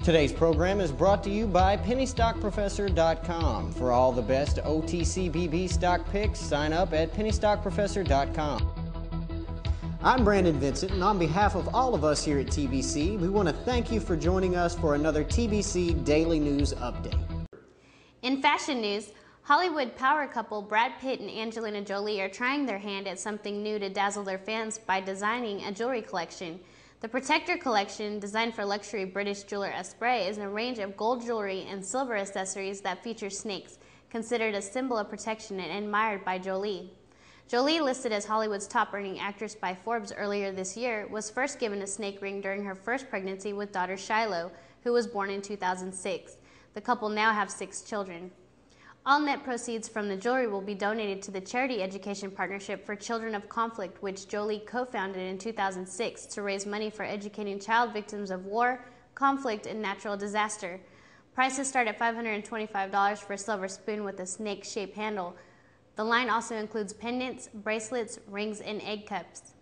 Today's program is brought to you by PennyStockProfessor.com. For all the best OTCBB stock picks, sign up at PennyStockProfessor.com. I'm Brandon Vincent, and on behalf of all of us here at TBC, we want to thank you for joining us for another TBC Daily News Update. In fashion news, Hollywood power couple Brad Pitt and Angelina Jolie are trying their hand at something new to dazzle their fans by designing a jewelry collection. The Protector collection, designed for luxury British jeweler Esprit, is a range of gold jewelry and silver accessories that feature snakes, considered a symbol of protection and admired by Jolie. Jolie, listed as Hollywood's top-earning actress by Forbes earlier this year, was first given a snake ring during her first pregnancy with daughter Shiloh, who was born in 2006. The couple now have 6 children. All net proceeds from the jewelry will be donated to the Charity Education Partnership for Children of Conflict, which Jolie co-founded in 2006 to raise money for educating child victims of war, conflict, and natural disaster. Prices start at $525 for a silver spoon with a snake-shaped handle. The line also includes pendants, bracelets, rings, and egg cups.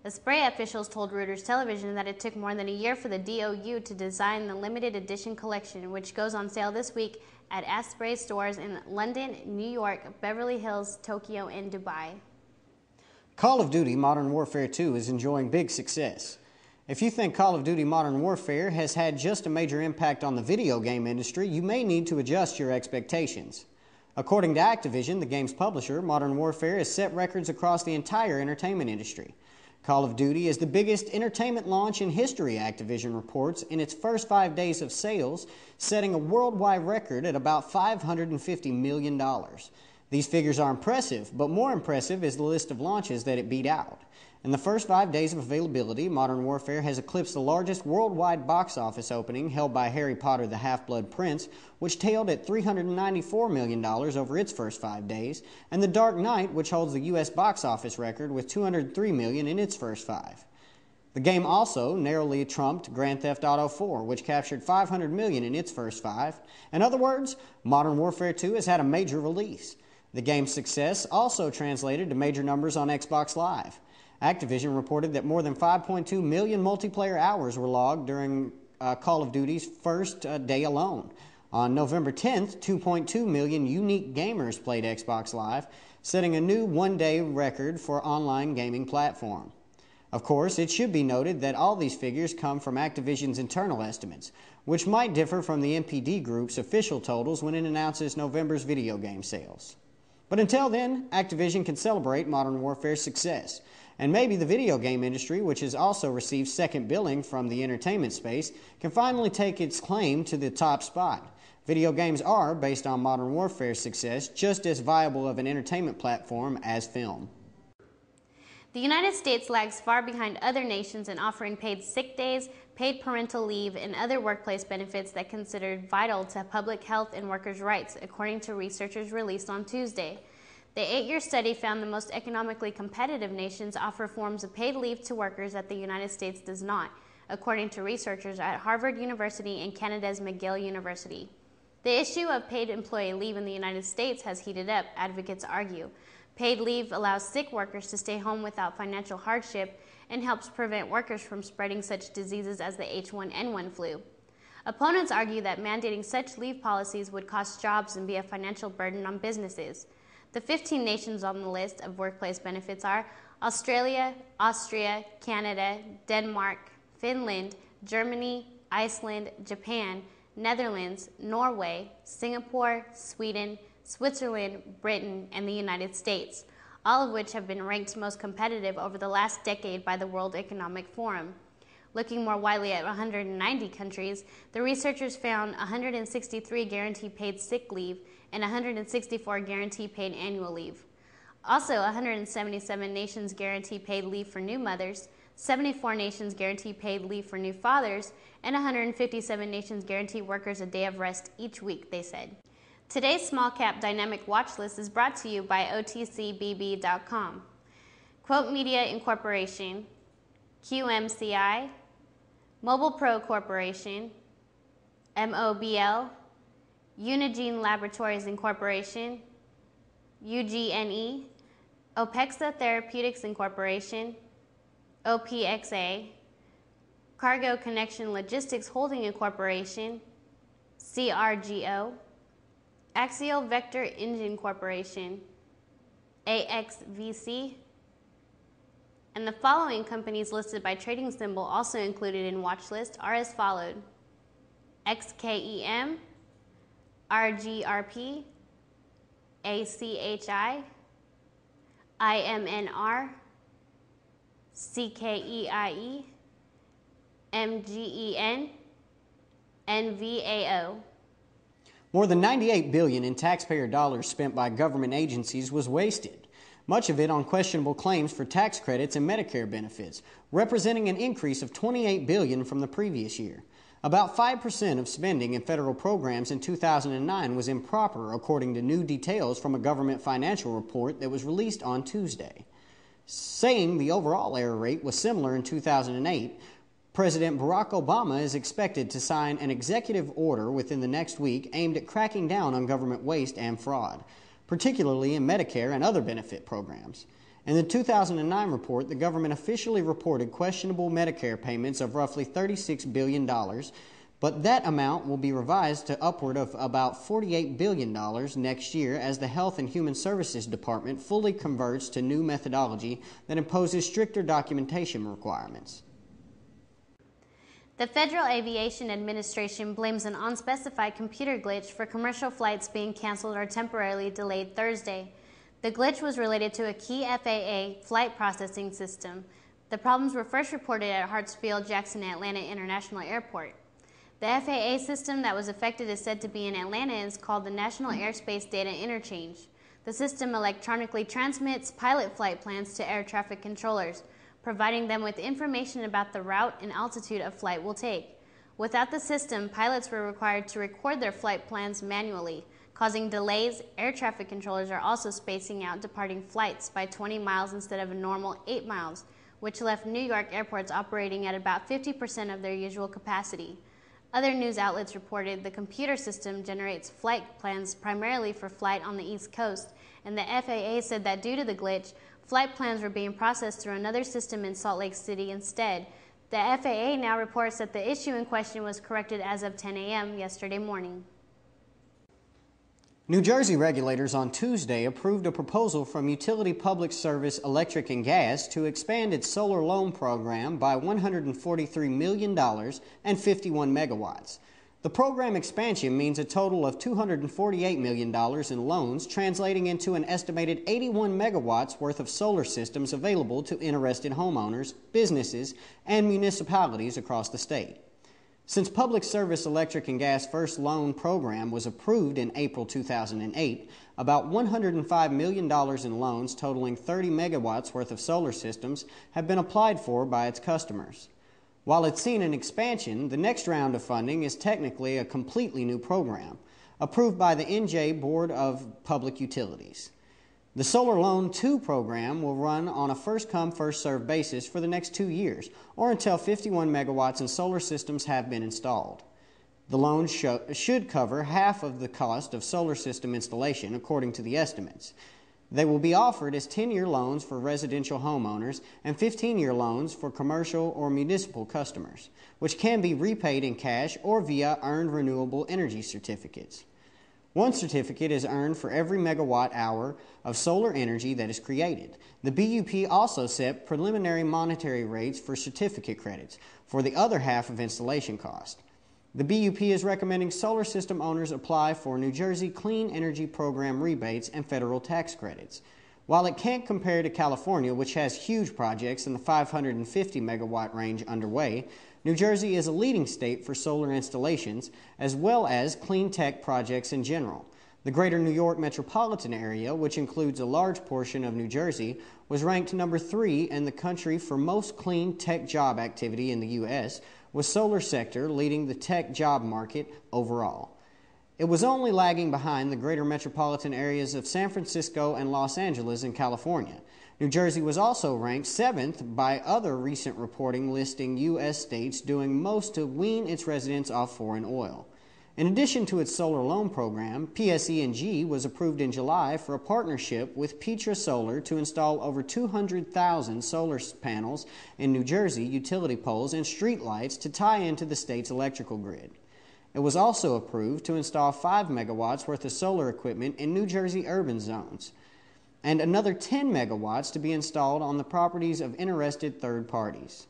Esprit officials told Reuters Television that it took more than a year for the DOU to design the limited edition collection, which goes on sale this week at Esprit stores in London, New York, Beverly Hills, Tokyo, and Dubai. Call of Duty Modern Warfare 2 is enjoying big success. If you think Call of Duty Modern Warfare has had just a major impact on the video game industry, you may need to adjust your expectations. According to Activision, the game's publisher, Modern Warfare has set records across the entire entertainment industry. Call of Duty is the biggest entertainment launch in history, Activision reports, in its first 5 days of sales, setting a worldwide record at about $550 million. These figures are impressive, but more impressive is the list of launches that it beat out. In the first 5 days of availability, Modern Warfare has eclipsed the largest worldwide box office opening held by Harry Potter the Half-Blood Prince, which tailed at $394 million over its first 5 days, and The Dark Knight, which holds the U.S. box office record with $203 million in its first 5. The game also narrowly trumped Grand Theft Auto 4, which captured $500 million in its first 5. In other words, Modern Warfare 2 has had a major release. The game's success also translated to major numbers on Xbox Live. Activision reported that more than 5.2 million multiplayer hours were logged during Call of Duty's first day alone. On November 10th, 2.2 million unique gamers played Xbox Live, setting a new one-day record for online gaming platform. Of course, it should be noted that all these figures come from Activision's internal estimates, which might differ from the NPD Group's official totals when it announces November's video game sales. But until then, Activision can celebrate Modern Warfare's success. And maybe the video game industry, which has also received second billing from the entertainment space, can finally take its claim to the top spot. Video games are, based on Modern Warfare's success, just as viable of an entertainment platform as film. The United States lags far behind other nations in offering paid sick days, paid parental leave, and other workplace benefits that are considered vital to public health and workers' rights, according to researchers released on Tuesday. The 8-year study found the most economically competitive nations offer forms of paid leave to workers that the United States does not, according to researchers at Harvard University and Canada's McGill University. The issue of paid employee leave in the United States has heated up, advocates argue. Paid leave allows sick workers to stay home without financial hardship and helps prevent workers from spreading such diseases as the H1N1 flu. Opponents argue that mandating such leave policies would cost jobs and be a financial burden on businesses. The 15 nations on the list of workplace benefits are Australia, Austria, Canada, Denmark, Finland, Germany, Iceland, Japan, Netherlands, Norway, Singapore, Sweden, Switzerland, Britain, and the United States, all of which have been ranked most competitive over the last decade by the World Economic Forum. Looking more widely at 190 countries, the researchers found 163 guaranteed paid sick leave and 164 guaranteed paid annual leave. Also, 177 nations guarantee paid leave for new mothers, 74 nations guarantee paid leave for new fathers, and 157 nations guarantee workers a day of rest each week, they said. Today's small cap dynamic watch list is brought to you by OTCBB.com. Quote Media Incorporation, QMCI, Mobile Pro Corporation, MOBL, Unigene Laboratories Incorporation, UGNE, Opexa Therapeutics Incorporation, OPXA, Cargo Connection Logistics Holding Incorporation, CRGO, Axial Vector Engine Corporation, AXVC, and the following companies listed by trading symbol also included in watch list are as followed: XKEM, RGRP, ACHI, IMNR, CKEIE, MGEN, and VAO. More than $98 billion in taxpayer dollars spent by government agencies was wasted, much of it on questionable claims for tax credits and Medicare benefits, representing an increase of $28 billion from the previous year. About 5% of spending in federal programs in 2009 was improper, according to new details from a government financial report that was released on Tuesday. Saying the overall error rate was similar in 2008, President Barack Obama is expected to sign an executive order within the next week aimed at cracking down on government waste and fraud, particularly in Medicare and other benefit programs. In the 2009 report, the government officially reported questionable Medicare payments of roughly $36 billion, but that amount will be revised to upward of about $48 billion next year as the Health and Human Services Department fully converts to new methodology that imposes stricter documentation requirements. The Federal Aviation Administration blames an unspecified computer glitch for commercial flights being canceled or temporarily delayed Thursday. The glitch was related to a key FAA flight processing system. The problems were first reported at Hartsfield-Jackson Atlanta International Airport. The FAA system that was affected is said to be in Atlanta and is called the National Airspace Data Interchange. The system electronically transmits pilot flight plans to air traffic controllers, providing them with information about the route and altitude a flight will take. Without the system, pilots were required to record their flight plans manually, causing delays. Air traffic controllers are also spacing out departing flights by 20 miles instead of a normal 8 miles, which left New York airports operating at about 50% of their usual capacity. Other news outlets reported the computer system generates flight plans primarily for flight on the East Coast, and the FAA said that due to the glitch, flight plans were being processed through another system in Salt Lake City instead. The FAA now reports that the issue in question was corrected as of 10 a.m. yesterday morning. New Jersey regulators on Tuesday approved a proposal from Utility Public Service Electric and Gas to expand its solar loan program by $143 million and 51 megawatts. The program expansion means a total of $248 million in loans, translating into an estimated 81 megawatts worth of solar systems available to interested homeowners, businesses, and municipalities across the state. Since Public Service Electric and Gas First Loan Program was approved in April 2008, about $105 million in loans totaling 30 megawatts worth of solar systems have been applied for by its customers. While it's seen an expansion, the next round of funding is technically a completely new program, approved by the NJ Board of Public Utilities. The Solar Loan 2 program will run on a first-come, first-served basis for the next 2 years, or until 51 megawatts in solar systems have been installed. The loan should cover half of the cost of solar system installation, according to the estimates. They will be offered as 10-year loans for residential homeowners and 15-year loans for commercial or municipal customers, which can be repaid in cash or via earned renewable energy certificates. One certificate is earned for every megawatt hour of solar energy that is created. The BUP also set preliminary monetary rates for certificate credits for the other half of installation cost. The BUP is recommending solar system owners apply for New Jersey Clean Energy Program rebates and federal tax credits. While it can't compare to California, which has huge projects in the 550 megawatt range underway, New Jersey is a leading state for solar installations as well as clean tech projects in general. The greater New York metropolitan area, which includes a large portion of New Jersey, was ranked number 3 in the country for most clean tech job activity in the U.S., with solar sector leading the tech job market overall. It was only lagging behind the greater metropolitan areas of San Francisco and Los Angeles in California. New Jersey was also ranked 7th by other recent reporting listing U.S. states doing most to wean its residents off foreign oil. In addition to its solar loan program, PSE&G was approved in July for a partnership with Petra Solar to install over 200,000 solar panels in New Jersey utility poles and streetlights to tie into the state's electrical grid. It was also approved to install 5 megawatts worth of solar equipment in New Jersey urban zones, and another 10 megawatts to be installed on the properties of interested third parties.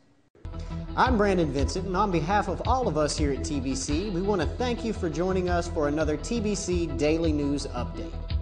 I'm Brandon Vincent, and on behalf of all of us here at TBC, we want to thank you for joining us for another TBC Daily News Update.